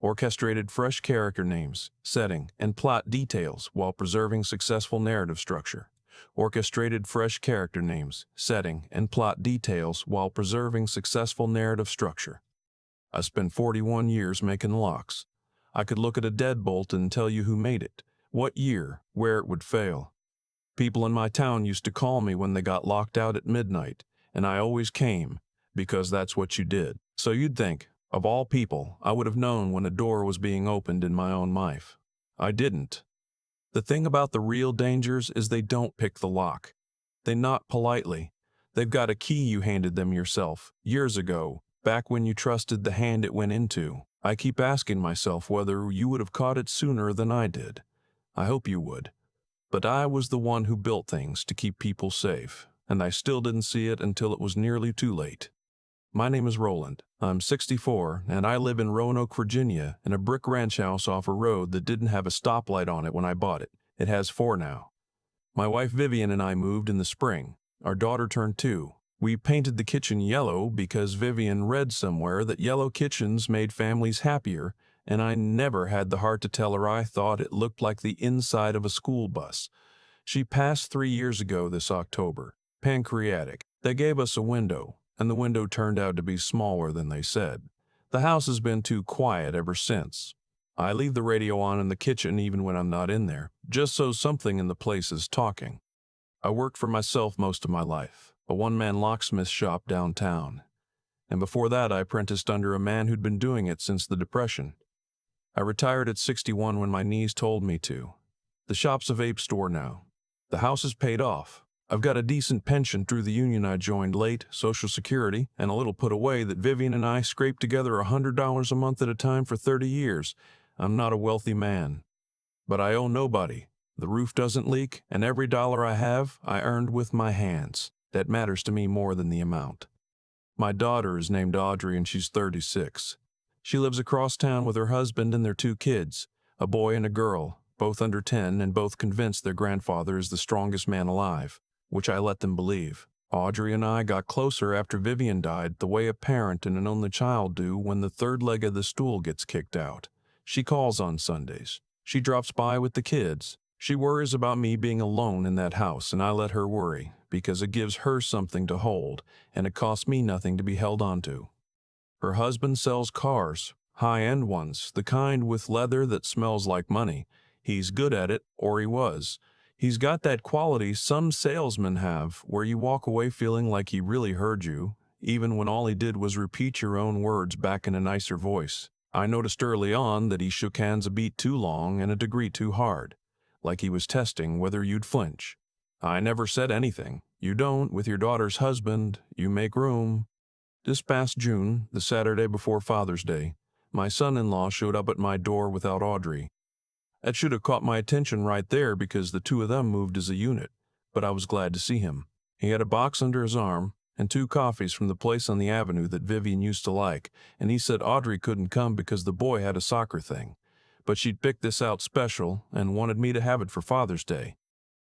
Orchestrated fresh character names, setting, and plot details while preserving successful narrative structure. Orchestrated fresh character names, setting, and plot details while preserving successful narrative structure. I spent 41 years making locks. I could look at a deadbolt and tell you who made it, what year, where it would fail. People in my town used to call me when they got locked out at midnight, and I always came, because that's what you did. So you'd think, of all people, I would have known when a door was being opened in my own life. I didn't. The thing about the real dangers is they don't pick the lock. They knock politely. They've got a key you handed them yourself, years ago, back when you trusted the hand it went into. I keep asking myself whether you would have caught it sooner than I did. I hope you would. But I was the one who built things to keep people safe, and I still didn't see it until it was nearly too late. My name is Roland. I'm 64, and I live in Roanoke, Virginia, in a brick ranch house off a road that didn't have a stoplight on it when I bought it. It has 4 now. My wife Vivian and I moved in the spring. Our daughter turned 2. We painted the kitchen yellow because Vivian read somewhere that yellow kitchens made families happier, and I never had the heart to tell her I thought it looked like the inside of a school bus. She passed 3 years ago this October, pancreatic. They gave us a window, and the window turned out to be smaller than they said. The house has been too quiet ever since. I leave the radio on in the kitchen even when I'm not in there, just so something in the place is talking. I worked for myself most of my life, a one-man locksmith shop downtown. And before that, I apprenticed under a man who'd been doing it since the Depression. I retired at 61 when my knees told me to. The shop's a vape store now. The house is paid off. I've got a decent pension through the union I joined late, Social Security, and a little put away that Vivian and I scraped together $100 a month at a time for 30 years. I'm not a wealthy man. But I owe nobody. The roof doesn't leak, and every dollar I have, I earned with my hands. That matters to me more than the amount. My daughter is named Audrey, and she's 36. She lives across town with her husband and their 2 kids, a boy and a girl, both under 10 and both convinced their grandfather is the strongest man alive, which I let them believe. Audrey and I got closer after Vivian died, the way a parent and an only child do when the third leg of the stool gets kicked out. She calls on Sundays. She drops by with the kids. She worries about me being alone in that house, and I let her worry, because it gives her something to hold, and it costs me nothing to be held onto. Her husband sells cars, high-end ones, the kind with leather that smells like money. He's good at it, or he was. He's got that quality some salesmen have, where you walk away feeling like he really heard you, even when all he did was repeat your own words back in a nicer voice. I noticed early on that he shook hands a beat too long and a degree too hard, like he was testing whether you'd flinch. I never said anything. You don't with your daughter's husband. You make room. This past June, the Saturday before Father's Day, my son-in-law showed up at my door without Audrey. That should have caught my attention right there because the 2 of them moved as a unit, but I was glad to see him. He had a box under his arm and 2 coffees from the place on the avenue that Vivian used to like, and he said Audrey couldn't come because the boy had a soccer thing, but she'd picked this out special and wanted me to have it for Father's Day.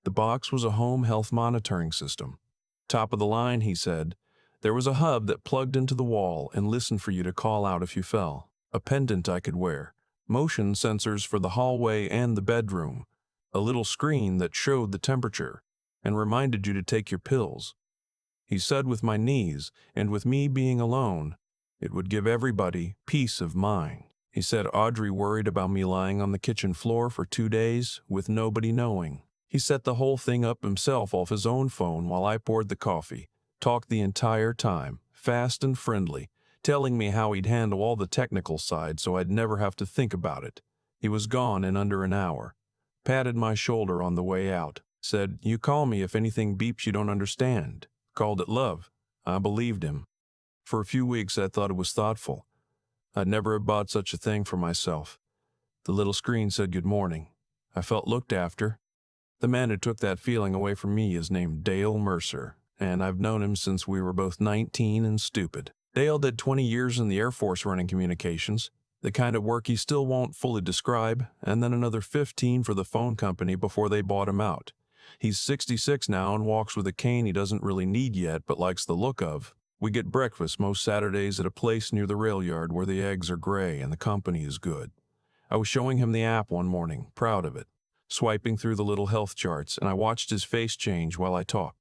The box was a home health monitoring system. Top of the line, he said. There was a hub that plugged into the wall and listened for you to call out if you fell. A pendant I could wear. Motion sensors for the hallway and the bedroom. A little screen that showed the temperature and reminded you to take your pills. He said with my knees and with me being alone, it would give everybody peace of mind. He said Audrey worried about me lying on the kitchen floor for 2 days with nobody knowing. He set the whole thing up himself off his own phone while I poured the coffee. Talked the entire time, fast and friendly, telling me how he'd handle all the technical side so I'd never have to think about it. He was gone in under an hour. Patted my shoulder on the way out. Said, you call me if anything beeps you don't understand. Called it love. I believed him. For a few weeks I thought it was thoughtful. I'd never have bought such a thing for myself. The little screen said good morning. I felt looked after. The man who took that feeling away from me is named Dale Mercer, and I've known him since we were both 19 and stupid. Dale did 20 years in the Air Force running communications, the kind of work he still won't fully describe, and then another 15 for the phone company before they bought him out. He's 66 now and walks with a cane he doesn't really need yet but likes the look of. We get breakfast most Saturdays at a place near the rail yard where the eggs are gray and the company is good. I was showing him the app one morning, proud of it, swiping through the little health charts, and I watched his face change while I talked.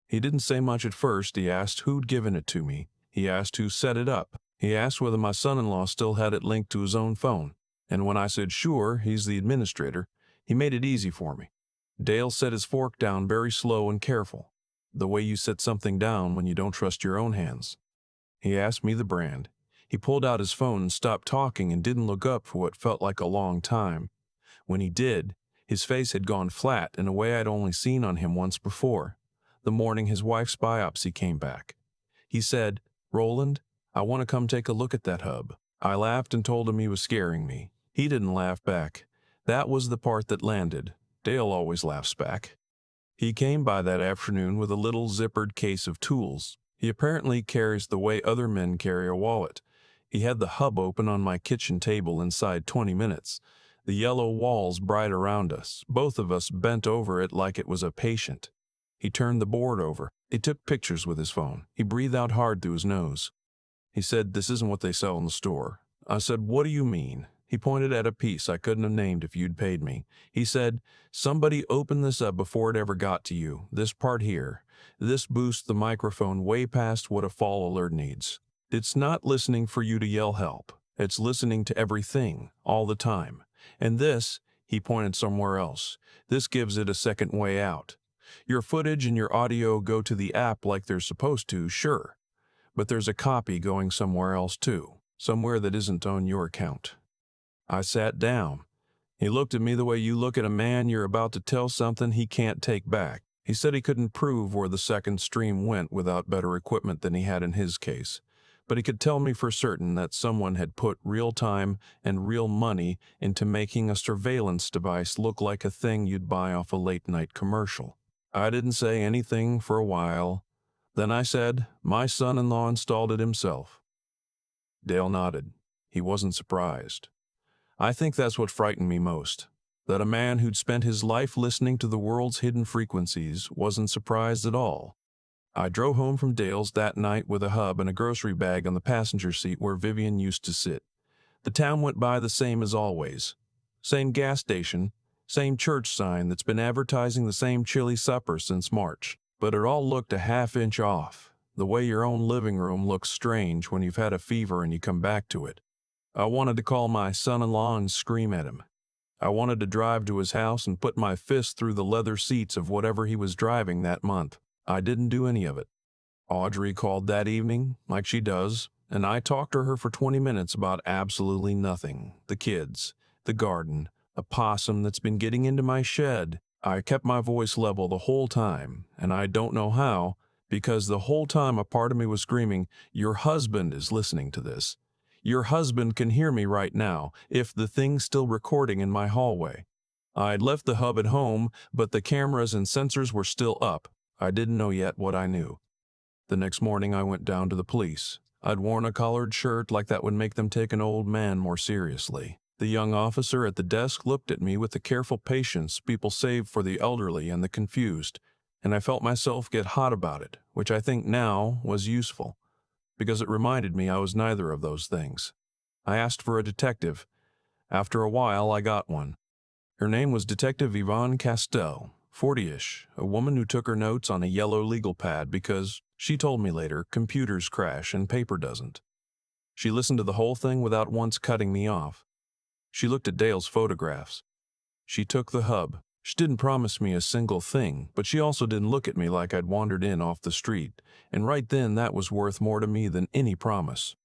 He didn't say much at first. He asked who'd given it to me. He asked who set it up. He asked whether my son-in-law still had it linked to his own phone. And when I said sure, he's the administrator, he made it easy for me. Dale set his fork down very slow and careful, the way you set something down when you don't trust your own hands. He asked me the brand. He pulled out his phone and stopped talking and didn't look up for what felt like a long time. When he did, his face had gone flat in a way I'd only seen on him once before, the morning his wife's biopsy came back. He said, "Roland, I want to come take a look at that hub." I laughed and told him he was scaring me. He didn't laugh back. That was the part that landed. Dale always laughs back. He came by that afternoon with a little zippered case of tools. He apparently carries the way other men carry a wallet. He had the hub open on my kitchen table inside 20 minutes. The yellow walls bright around us, both of us bent over it like it was a patient. He turned the board over. He took pictures with his phone. He breathed out hard through his nose. He said, "This isn't what they sell in the store." I said, "What do you mean?" He pointed at a piece I couldn't have named if you'd paid me. He said, "Somebody opened this up before it ever got to you. This part here. This boosts the microphone way past what a fall alert needs. It's not listening for you to yell help. It's listening to everything, all the time. And this," he pointed somewhere else, "this gives it a second way out. Your footage and your audio go to the app like they're supposed to, sure. But there's a copy going somewhere else too, somewhere that isn't on your account." I sat down. He looked at me the way you look at a man you're about to tell something he can't take back. He said he couldn't prove where the second stream went without better equipment than he had in his case. But he could tell me for certain that someone had put real time and real money into making a surveillance device look like a thing you'd buy off a late-night commercial. I didn't say anything for a while. Then I said, "My son-in-law installed it himself." Dale nodded. He wasn't surprised. I think that's what frightened me most, that a man who'd spent his life listening to the world's hidden frequencies wasn't surprised at all. I drove home from Dale's that night with a hub and a grocery bag on the passenger seat where Vivian used to sit. The town went by the same as always. Same gas station, same church sign that's been advertising the same chili supper since March. But it all looked a half-inch off, the way your own living room looks strange when you've had a fever and you come back to it. I wanted to call my son-in-law and scream at him. I wanted to drive to his house and put my fist through the leather seats of whatever he was driving that month. I didn't do any of it. Audrey called that evening, like she does, and I talked to her for 20 minutes about absolutely nothing. The kids, the garden, a possum that's been getting into my shed. I kept my voice level the whole time, and I don't know how, because the whole time a part of me was screaming, "Your husband is listening to this. Your husband can hear me right now, if the thing's still recording in my hallway." I'd left the hub at home, but the cameras and sensors were still up. I didn't know yet what I knew. The next morning I went down to the police. I'd worn a collared shirt like that would make them take an old man more seriously. The young officer at the desk looked at me with the careful patience people save for the elderly and the confused, and I felt myself get hot about it, which I think now was useful, because it reminded me I was neither of those things. I asked for a detective. After a while, I got one. Her name was Detective Yvonne Castell, 40-ish, a woman who took her notes on a yellow legal pad because, she told me later, computers crash and paper doesn't. She listened to the whole thing without once cutting me off. She looked at Dale's photographs. She took the hub. She didn't promise me a single thing, but she also didn't look at me like I'd wandered in off the street, and right then that was worth more to me than any promise.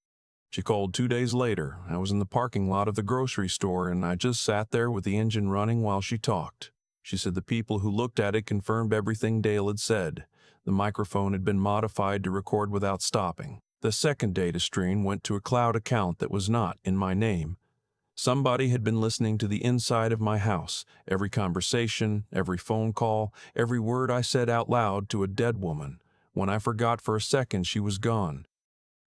She called 2 days later. I was in the parking lot of the grocery store, and I just sat there with the engine running while she talked. She said the people who looked at it confirmed everything Dale had said. The microphone had been modified to record without stopping. The second data stream went to a cloud account that was not in my name. Somebody had been listening to the inside of my house, every conversation, every phone call, every word I said out loud to a dead woman. When I forgot for a second, she was gone.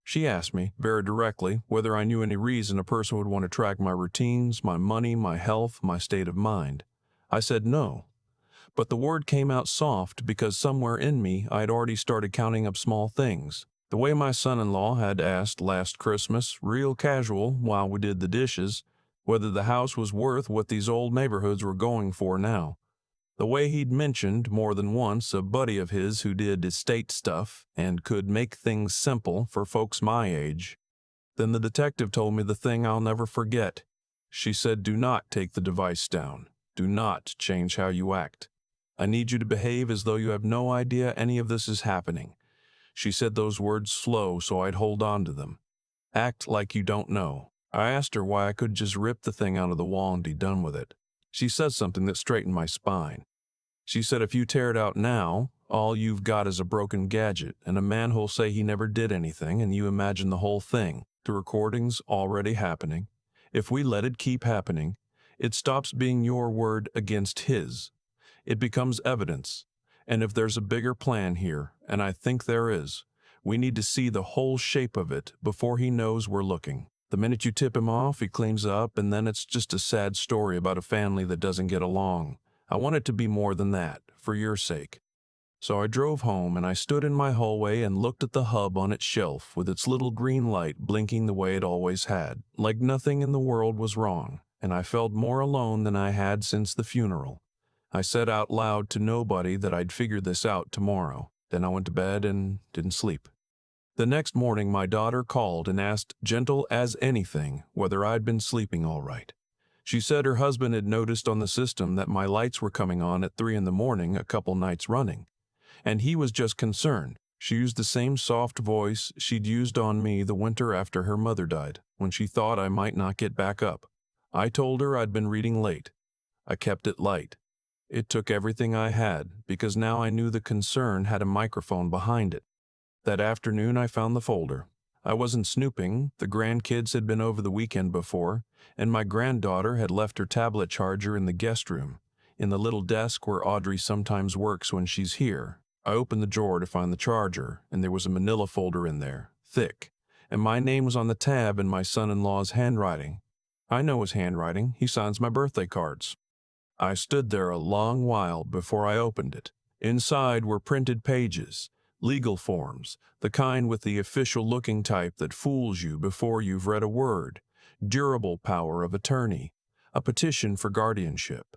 She asked me, very directly, whether I knew any reason a person would want to track my routines, my money, my health, my state of mind. I said no. But the word came out soft because somewhere in me I had already started counting up small things. The way my son-in-law had asked last Christmas, real casual while we did the dishes, whether the house was worth what these old neighborhoods were going for now. The way he'd mentioned more than once a buddy of his who did estate stuff and could make things simple for folks my age. Then the detective told me the thing I'll never forget. She said, "Do not take the device down. Do not change how you act. I need you to behave as though you have no idea any of this is happening." She said those words slow so I'd hold on to them. Act like you don't know. I asked her why I could just rip the thing out of the wall and be done with it. She said something that straightened my spine. She said if you tear it out now, all you've got is a broken gadget and a man who'll say he never did anything, and you imagine the whole thing, the recordings already happening. If we let it keep happening, it stops being your word against his. It becomes evidence. And if there's a bigger plan here, and I think there is, we need to see the whole shape of it before he knows we're looking. The minute you tip him off, he cleans up, and then it's just a sad story about a family that doesn't get along. I want it to be more than that, for your sake. So I drove home, and I stood in my hallway and looked at the hub on its shelf with its little green light blinking the way it always had, like nothing in the world was wrong, and I felt more alone than I had since the funeral. I said out loud to nobody that I'd figure this out tomorrow. Then I went to bed and didn't sleep. The next morning, my daughter called and asked, gentle as anything, whether I'd been sleeping all right. She said her husband had noticed on the system that my lights were coming on at 3 in the morning a couple nights running, and he was just concerned. She used the same soft voice she'd used on me the winter after her mother died, when she thought I might not get back up. I told her I'd been reading late. I kept it light. It took everything I had, because now I knew the concern had a microphone behind it. That afternoon I found the folder. I wasn't snooping, the grandkids had been over the weekend before, and my granddaughter had left her tablet charger in the guest room, in the little desk where Audrey sometimes works when she's here. I opened the drawer to find the charger, and there was a manila folder in there, thick, and my name was on the tab in my son-in-law's handwriting. I know his handwriting, he signs my birthday cards. I stood there a long while before I opened it. Inside were printed pages, legal forms, the kind with the official-looking type that fools you before you've read a word, durable power of attorney, a petition for guardianship,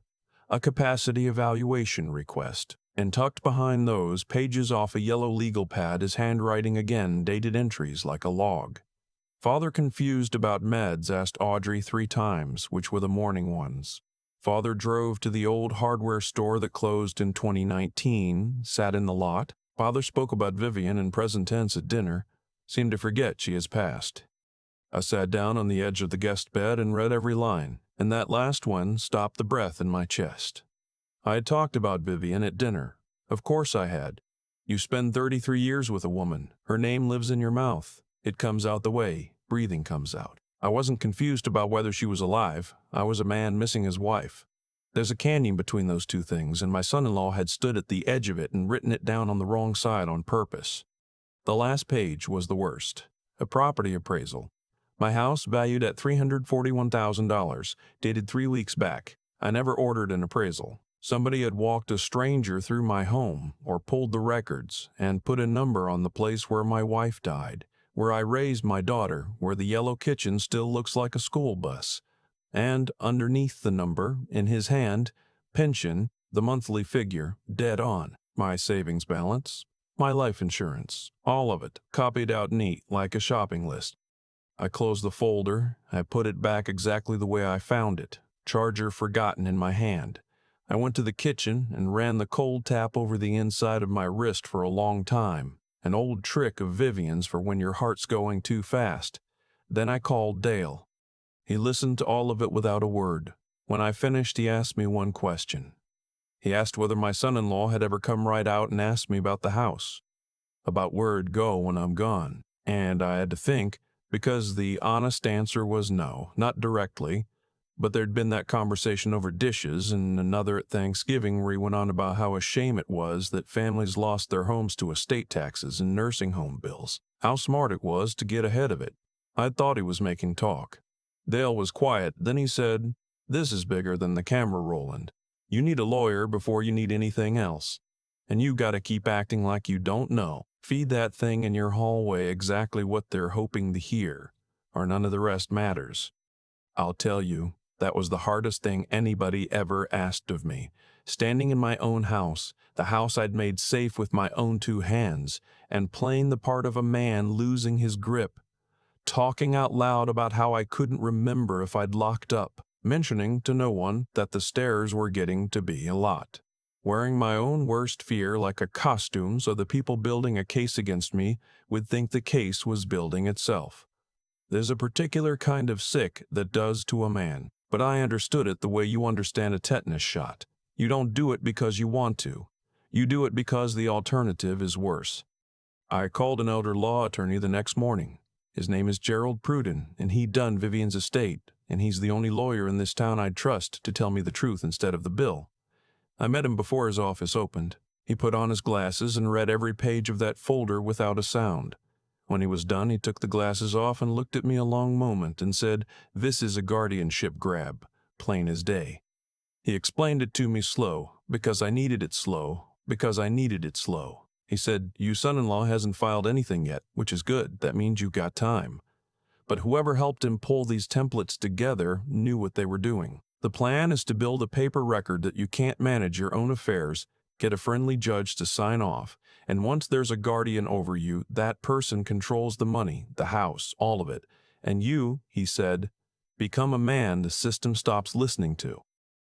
a capacity evaluation request, and tucked behind those pages off a yellow legal pad is handwriting again, dated entries like a log. Father, confused about meds, asked Audrey 3 times, which were the morning ones. Father drove to the old hardware store that closed in 2019, sat in the lot. Father spoke about Vivian in present tense at dinner, seemed to forget she has passed. I sat down on the edge of the guest bed and read every line, and that last one stopped the breath in my chest. I had talked about Vivian at dinner. Of course I had. You spend 33 years with a woman. Her name lives in your mouth. It comes out the way breathing comes out. I wasn't confused about whether she was alive. I was a man missing his wife. There's a canyon between those two things, and my son-in-law had stood at the edge of it and written it down on the wrong side on purpose. The last page was the worst. A property appraisal. My house valued at $341,000, dated 3 weeks back. I never ordered an appraisal. Somebody had walked a stranger through my home, or pulled the records, and put a number on the place where my wife died, where I raised my daughter, where the yellow kitchen still looks like a school bus. And underneath the number, in his hand, pension, the monthly figure, dead on, my savings balance, my life insurance, all of it, copied out neat like a shopping list. I closed the folder. I put it back exactly the way I found it, charger forgotten in my hand. I went to the kitchen and ran the cold tap over the inside of my wrist for a long time, an old trick of Vivian's for when your heart's going too fast. Then I called Dale. He listened to all of it without a word. When I finished, he asked me one question. He asked whether my son-in-law had ever come right out and asked me about the house, about where it'd go when I'm gone. And I had to think, because the honest answer was no, not directly, but there'd been that conversation over dishes and another at Thanksgiving where he went on about how a shame it was that families lost their homes to estate taxes and nursing home bills, how smart it was to get ahead of it. I'd thought he was making talk. Dale was quiet, then he said, "This is bigger than the camera, Roland. You need a lawyer before you need anything else. And you gotta keep acting like you don't know." Feed that thing in your hallway exactly what they're hoping to hear, or none of the rest matters. I'll tell you, that was the hardest thing anybody ever asked of me. Standing in my own house, the house I'd made safe with my own two hands, and playing the part of a man losing his grip, talking out loud about how I couldn't remember if I'd locked up, mentioning to no one that the stairs were getting to be a lot. Wearing my own worst fear like a costume so the people building a case against me would think the case was building itself. There's a particular kind of sick that does to a man, but I understood it the way you understand a tetanus shot. You don't do it because you want to. You do it because the alternative is worse. I called an elder law attorney the next morning. His name is Gerald Pruden, and he done Vivian's estate, and he's the only lawyer in this town I'd trust to tell me the truth instead of the bill. I met him before his office opened. He put on his glasses and read every page of that folder without a sound. When he was done, he took the glasses off and looked at me a long moment and said, "This is a guardianship grab, plain as day." He explained it to me slow, because I needed it slow, because I needed it slow. He said, "You son-in-law hasn't filed anything yet, which is good. That means you got time." But whoever helped him pull these templates together knew what they were doing. The plan is to build a paper record that you can't manage your own affairs, get a friendly judge to sign off, and once there's a guardian over you, that person controls the money, the house, all of it. And you, he said, become a man the system stops listening to.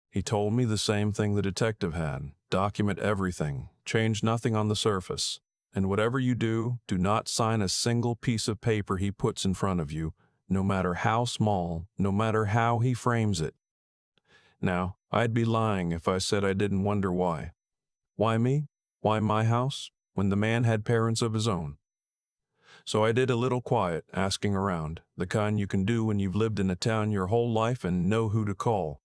He told me the same thing the detective had. Document everything, change nothing on the surface. And whatever you do, do not sign a single piece of paper he puts in front of you, no matter how small, no matter how he frames it. Now, I'd be lying if I said I didn't wonder why. Why me? Why my house? When the man had parents of his own. So I did a little quiet, asking around, the kind you can do when you've lived in a town your whole life and know who to call.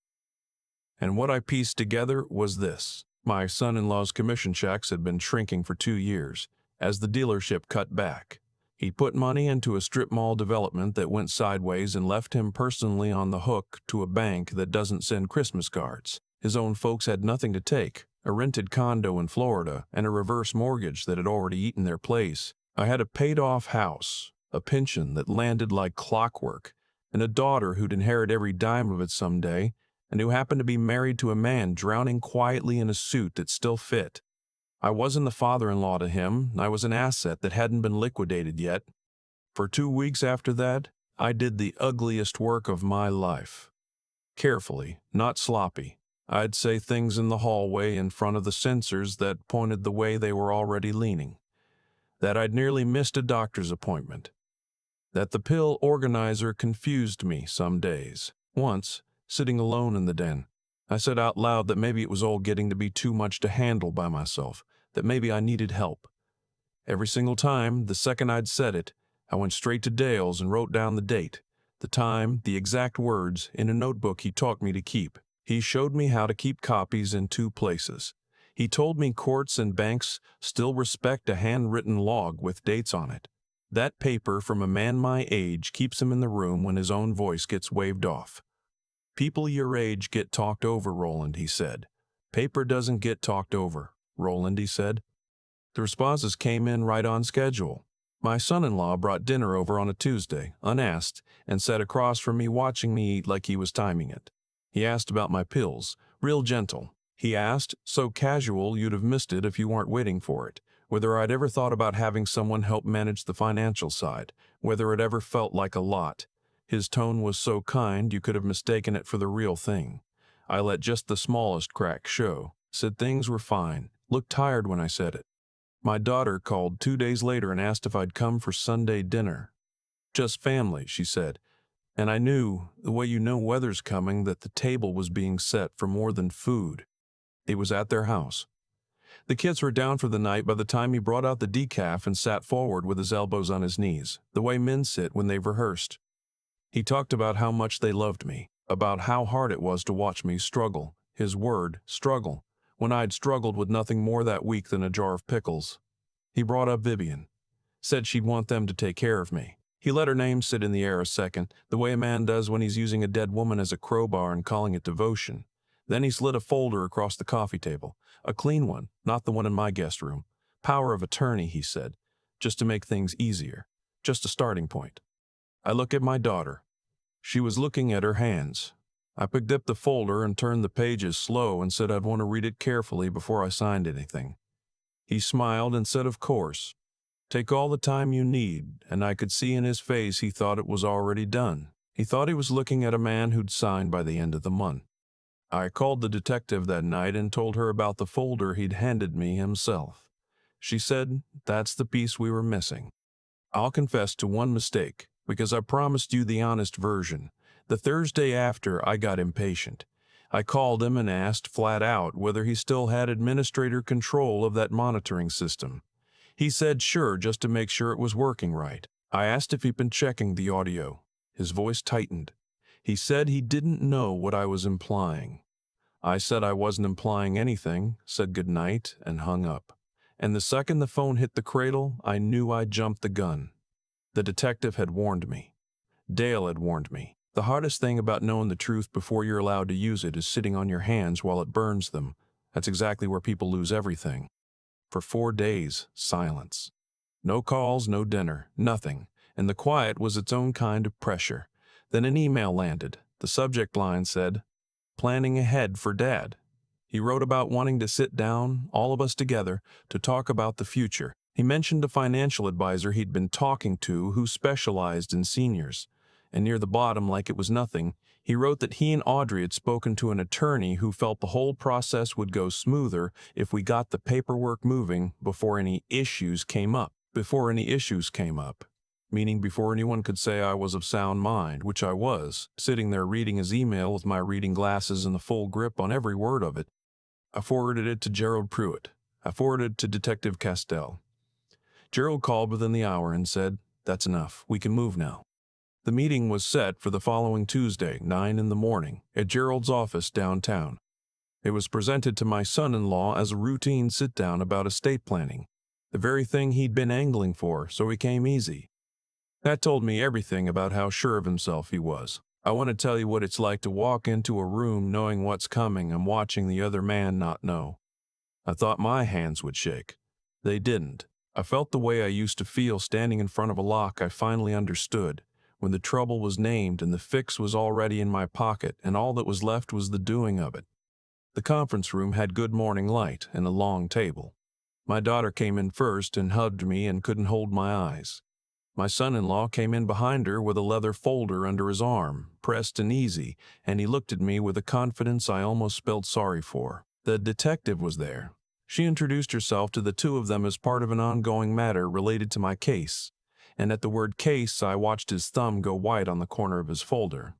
And what I pieced together was this. My son-in-law's commission checks had been shrinking for 2 years, as the dealership cut back. He put money into a strip mall development that went sideways and left him personally on the hook to a bank that doesn't send Christmas cards. His own folks had nothing to take, a rented condo in Florida and a reverse mortgage that had already eaten their place. I had a paid-off house, a pension that landed like clockwork, and a daughter who'd inherit every dime of it someday, and who happened to be married to a man drowning quietly in a suit that still fit. I wasn't the father-in-law to him. I was an asset that hadn't been liquidated yet. For 2 weeks after that, I did the ugliest work of my life. Carefully, not sloppy. I'd say things in the hallway in front of the sensors that pointed the way they were already leaning. That I'd nearly missed a doctor's appointment. That the pill organizer confused me some days. Once, sitting alone in the den, I said out loud that maybe it was all getting to be too much to handle by myself, that maybe I needed help. Every single time, the second I'd said it, I went straight to Dale's and wrote down the date, the time, the exact words, in a notebook he taught me to keep. He showed me how to keep copies in 2 places. He told me courts and banks still respect a handwritten log with dates on it. That paper from a man my age keeps him in the room when his own voice gets waved off. People your age get talked over, Roland, he said. Paper doesn't get talked over, Roland, he said. The responses came in right on schedule. My son-in-law brought dinner over on a Tuesday, unasked, and sat across from me watching me eat like he was timing it. He asked about my pills, real gentle. He asked, so casual you'd have missed it if you weren't waiting for it, whether I'd ever thought about having someone help manage the financial side, whether it ever felt like a lot. His tone was so kind you could have mistaken it for the real thing. I let just the smallest crack show, said things were fine, looked tired when I said it. My daughter called 2 days later and asked if I'd come for Sunday dinner. Just family, she said, and I knew, the way you know weather's coming, that the table was being set for more than food. It was at their house. The kids were down for the night by the time he brought out the decaf and sat forward with his elbows on his knees, the way men sit when they've rehearsed. He talked about how much they loved me, about how hard it was to watch me struggle, his word, struggle, when I'd struggled with nothing more that week than a jar of pickles. He brought up Vivian, said she'd want them to take care of me. He let her name sit in the air a second, the way a man does when he's using a dead woman as a crowbar and calling it devotion. Then he slid a folder across the coffee table, a clean one, not the one in my guest room. Power of attorney, he said. just to make things easier, just a starting point. I look at my daughter. She was looking at her hands. I picked up the folder and turned the pages slow and said I'd want to read it carefully before I signed anything. He smiled and said, "Of course. Take all the time you need," and I could see in his face he thought it was already done. He thought he was looking at a man who'd signed by the end of the month. I called the detective that night and told her about the folder he'd handed me himself. She said, "That's the piece we were missing." I'll confess to one mistake, because I promised you the honest version. The Thursday after, I got impatient. I called him and asked flat out whether he still had administrator control of that monitoring system. He said sure, just to make sure it was working right. I asked if he'd been checking the audio. His voice tightened. He said he didn't know what I was implying. I said I wasn't implying anything, said goodnight, and hung up. And the second the phone hit the cradle, I knew I'd jumped the gun. The detective had warned me. Dale had warned me. The hardest thing about knowing the truth before you're allowed to use it is sitting on your hands while it burns them. That's exactly where people lose everything. For 4 days, silence. No calls, no dinner, nothing. And the quiet was its own kind of pressure. Then an email landed. The subject line said, "Planning ahead for Dad." He wrote about wanting to sit down, all of us together, to talk about the future. He mentioned a financial advisor he'd been talking to who specialized in seniors. And near the bottom, like it was nothing, he wrote that he and Audrey had spoken to an attorney who felt the whole process would go smoother if we got the paperwork moving before any issues came up. Before any issues came up. Meaning before anyone could say I was of sound mind, which I was, sitting there reading his email with my reading glasses and the full grip on every word of it. I forwarded it to Gerald Pruitt. I forwarded it to Detective Castell. Gerald called within the hour and said, "That's enough. We can move now." The meeting was set for the following Tuesday, 9 in the morning, at Gerald's office downtown. It was presented to my son-in-law as a routine sit-down about estate planning, the very thing he'd been angling for, so he came easy. That told me everything about how sure of himself he was. I want to tell you what it's like to walk into a room knowing what's coming and watching the other man not know. I thought my hands would shake. They didn't. I felt the way I used to feel standing in front of a lock I finally understood, when the trouble was named and the fix was already in my pocket and all that was left was the doing of it. The conference room had good morning light and a long table. My daughter came in first and hugged me and couldn't hold my eyes. My son-in-law came in behind her with a leather folder under his arm, pressed and easy, and he looked at me with a confidence I almost felt sorry for. The detective was there. She introduced herself to the two of them as part of an ongoing matter related to my case, and at the word case I watched his thumb go white on the corner of his folder.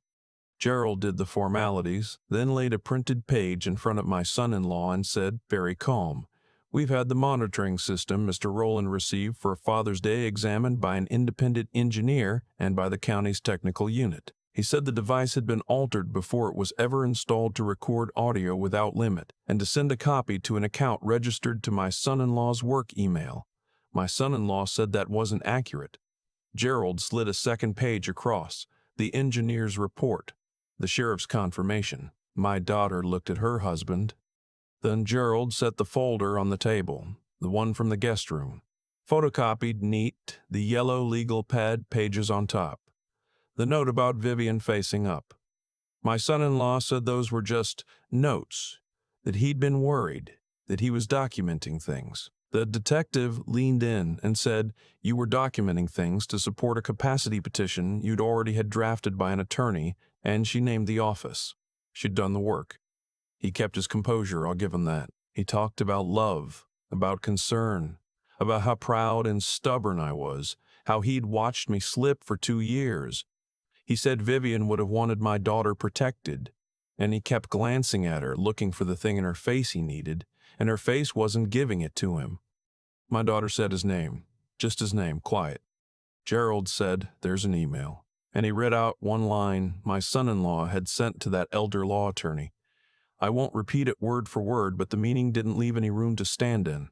Gerald did the formalities, then laid a printed page in front of my son-in-law and said, very calm, "We've had the monitoring system Mr. Rowland received for Father's Day examined by an independent engineer and by the county's technical unit. He said the device had been altered before it was ever installed to record audio without limit and to send a copy to an account registered to my son-in-law's work email. My son-in-law said that wasn't accurate." Gerald slid a second page across, the engineer's report, the sheriff's confirmation. My daughter looked at her husband. Then Gerald set the folder on the table, the one from the guest room. Photocopied neat, the yellow legal pad pages on top. The note about Vivian facing up. My son-in-law said those were just notes, that he'd been worried, that he was documenting things. The detective leaned in and said, "You were documenting things to support a capacity petition you'd already had drafted by an attorney," and she named the office. She'd done the work. He kept his composure, I'll give him that. He talked about love, about concern, about how proud and stubborn I was, how he'd watched me slip for 2 years. He said Vivian would have wanted my daughter protected, and he kept glancing at her, looking for the thing in her face he needed, and her face wasn't giving it to him. My daughter said his name, just his name, quiet. Gerald said, "There's an email," and he read out one line my son-in-law had sent to that elder law attorney. I won't repeat it word for word, but the meaning didn't leave any room to stand in.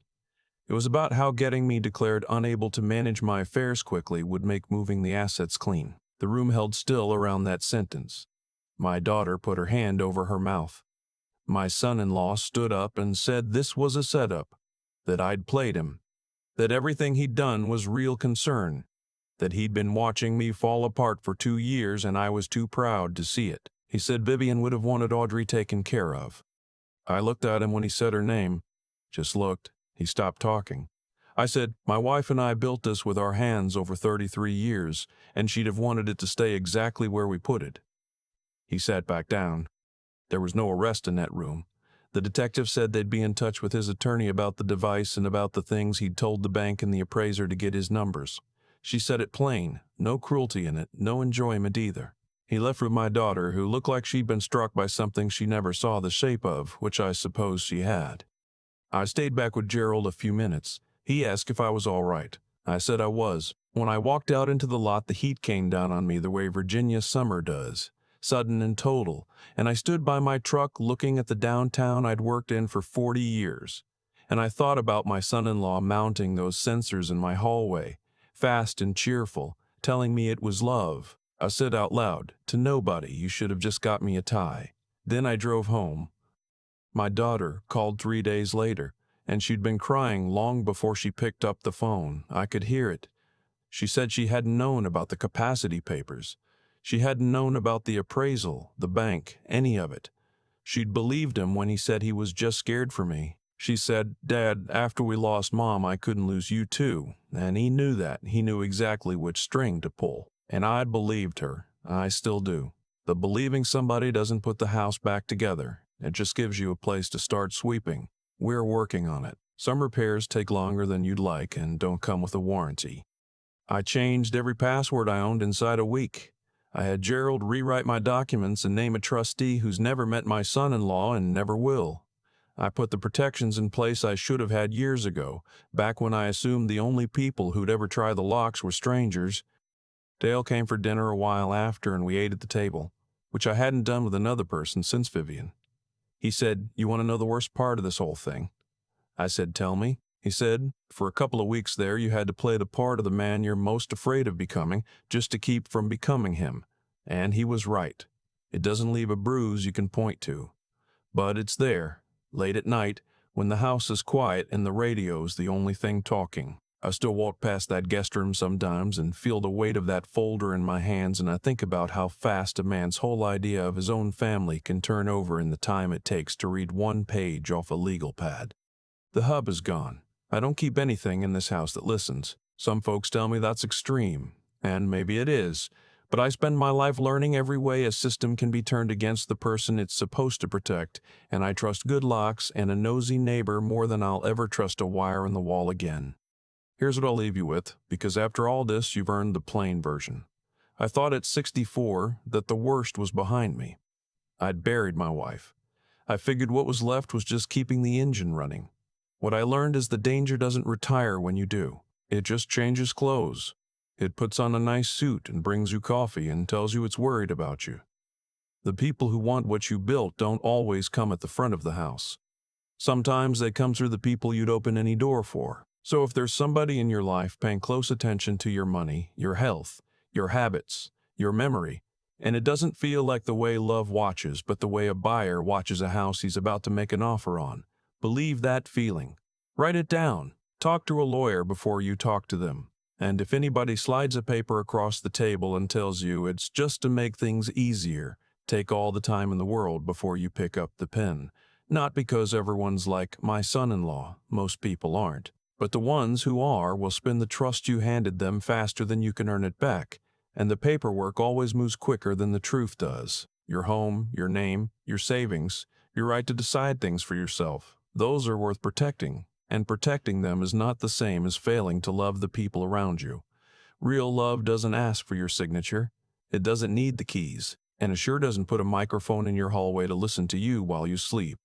It was about how getting me declared unable to manage my affairs quickly would make moving the assets clean. The room held still around that sentence. My daughter put her hand over her mouth. My son-in-law stood up and said this was a setup, that I'd played him, that everything he'd done was real concern, that he'd been watching me fall apart for 2 years and I was too proud to see it. He said Vivian would have wanted Audrey taken care of. I looked at him when he said her name. Just looked. He stopped talking. I said, my wife and I built this with our hands over 33 years, and she'd have wanted it to stay exactly where we put it. He sat back down. There was no arrest in that room. The detective said they'd be in touch with his attorney about the device and about the things he'd told the bank and the appraiser to get his numbers. She said it plain, no cruelty in it, no enjoyment either. He left with my daughter, who looked like she'd been struck by something she never saw the shape of, which I suppose she had. I stayed back with Gerald a few minutes. He asked if I was all right. I said I was. When I walked out into the lot, the heat came down on me the way Virginia summer does, sudden and total, and I stood by my truck looking at the downtown I'd worked in for 40 years. And I thought about my son-in-law mounting those sensors in my hallway, fast and cheerful, telling me it was love. I said out loud, to nobody, you should have just got me a tie. Then I drove home. My daughter called 3 days later, and she'd been crying long before she picked up the phone. I could hear it. She said she hadn't known about the capacity papers. She hadn't known about the appraisal, the bank, any of it. She'd believed him when he said he was just scared for me. She said, Dad, after we lost Mom, I couldn't lose you too. And he knew that. He knew exactly which string to pull. And I believed her. I still do. The believing somebody doesn't put the house back together. It just gives you a place to start sweeping. We're working on it. Some repairs take longer than you'd like and don't come with a warranty. I changed every password I owned inside a week. I had Gerald rewrite my documents and name a trustee who's never met my son-in-law and never will. I put the protections in place I should have had years ago, back when I assumed the only people who'd ever try the locks were strangers. Dale came for dinner a while after and we ate at the table, which I hadn't done with another person since Vivian. He said, you want to know the worst part of this whole thing? I said, tell me. He said, for a couple of weeks there you had to play the part of the man you're most afraid of becoming just to keep from becoming him. And he was right. It doesn't leave a bruise you can point to. But it's there, late at night, when the house is quiet and the radio's the only thing talking. I still walk past that guest room sometimes and feel the weight of that folder in my hands, and I think about how fast a man's whole idea of his own family can turn over in the time it takes to read one page off a legal pad. The hub is gone. I don't keep anything in this house that listens. Some folks tell me that's extreme, and maybe it is, but I spend my life learning every way a system can be turned against the person it's supposed to protect, and I trust good locks and a nosy neighbor more than I'll ever trust a wire in the wall again. Here's what I'll leave you with, because after all this, you've earned the plain version. I thought at 64 that the worst was behind me. I'd buried my wife. I figured what was left was just keeping the engine running. What I learned is the danger doesn't retire when you do. It just changes clothes. It puts on a nice suit and brings you coffee and tells you it's worried about you. The people who want what you built don't always come at the front of the house. Sometimes they come through the people you'd open any door for. So if there's somebody in your life paying close attention to your money, your health, your habits, your memory, and it doesn't feel like the way love watches, but the way a buyer watches a house he's about to make an offer on, believe that feeling. Write it down. Talk to a lawyer before you talk to them. And if anybody slides a paper across the table and tells you it's just to make things easier, take all the time in the world before you pick up the pen. Not because everyone's like my son-in-law, most people aren't. But the ones who are will spend the trust you handed them faster than you can earn it back, and the paperwork always moves quicker than the truth does. Your home, your name, your savings, your right to decide things for yourself, those are worth protecting, and protecting them is not the same as failing to love the people around you. Real love doesn't ask for your signature. It doesn't need the keys, and it sure doesn't put a microphone in your hallway to listen to you while you sleep.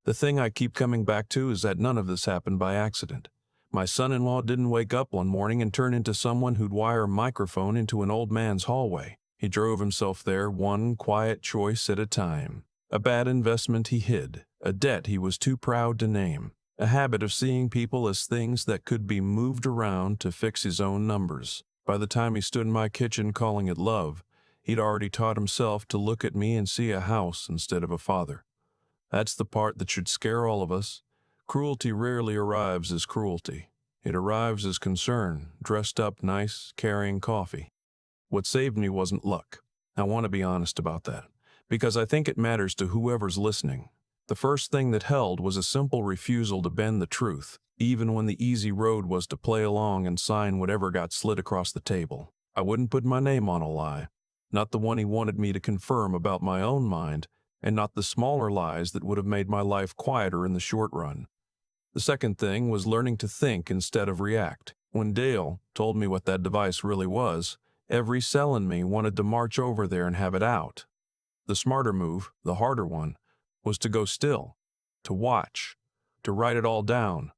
The thing I keep coming back to is that none of this happened by accident. My son-in-law didn't wake up one morning and turn into someone who'd wire a microphone into an old man's hallway. He drove himself there one quiet choice at a time. A bad investment he hid, a debt he was too proud to name, a habit of seeing people as things that could be moved around to fix his own numbers. By the time he stood in my kitchen calling it love, he'd already taught himself to look at me and see a house instead of a father. That's the part that should scare all of us. Cruelty rarely arrives as cruelty. It arrives as concern, dressed up nice, carrying coffee. What saved me wasn't luck. I want to be honest about that, because I think it matters to whoever's listening. The first thing that held was a simple refusal to bend the truth, even when the easy road was to play along and sign whatever got slid across the table. I wouldn't put my name on a lie, not the one he wanted me to confirm about my own mind, and not the smaller lies that would have made my life quieter in the short run. The second thing was learning to think instead of react. When Dale told me what that device really was, every cell in me wanted to march over there and have it out. The smarter move, the harder one, was to go still, to watch, to write it all down,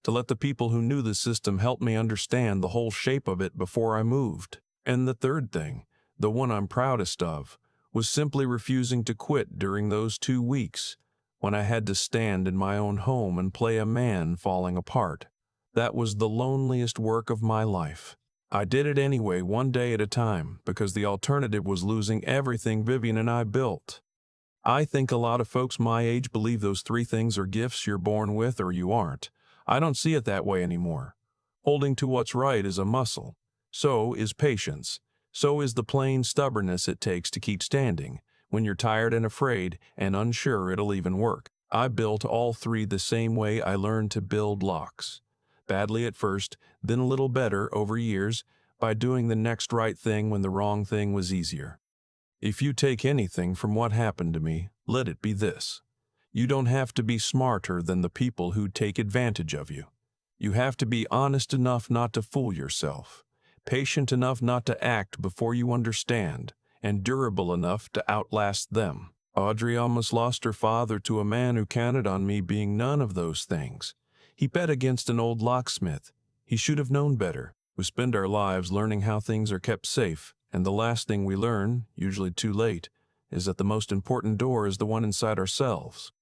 to let the people who knew the system help me understand the whole shape of it before I moved. And the third thing, the one I'm proudest of, was simply refusing to quit during those 2 weeks when I had to stand in my own home and play a man falling apart. That was the loneliest work of my life. I did it anyway, one day at a time, because the alternative was losing everything Vivian and I built. I think a lot of folks my age believe those 3 things are gifts you're born with or you aren't. I don't see it that way anymore. Holding to what's right is a muscle. So is patience. So is the plain stubbornness it takes to keep standing when you're tired and afraid and unsure it'll even work. I built all 3 the same way I learned to build locks. Badly at first, then a little better over years by doing the next right thing when the wrong thing was easier. If you take anything from what happened to me, let it be this. You don't have to be smarter than the people who take advantage of you. You have to be honest enough not to fool yourself, patient enough not to act before you understand, and durable enough to outlast them. Audrey almost lost her father to a man who counted on me being none of those things. He bet against an old locksmith. He should have known better. We spend our lives learning how things are kept safe, and the last thing we learn, usually too late, is that the most important door is the one inside ourselves.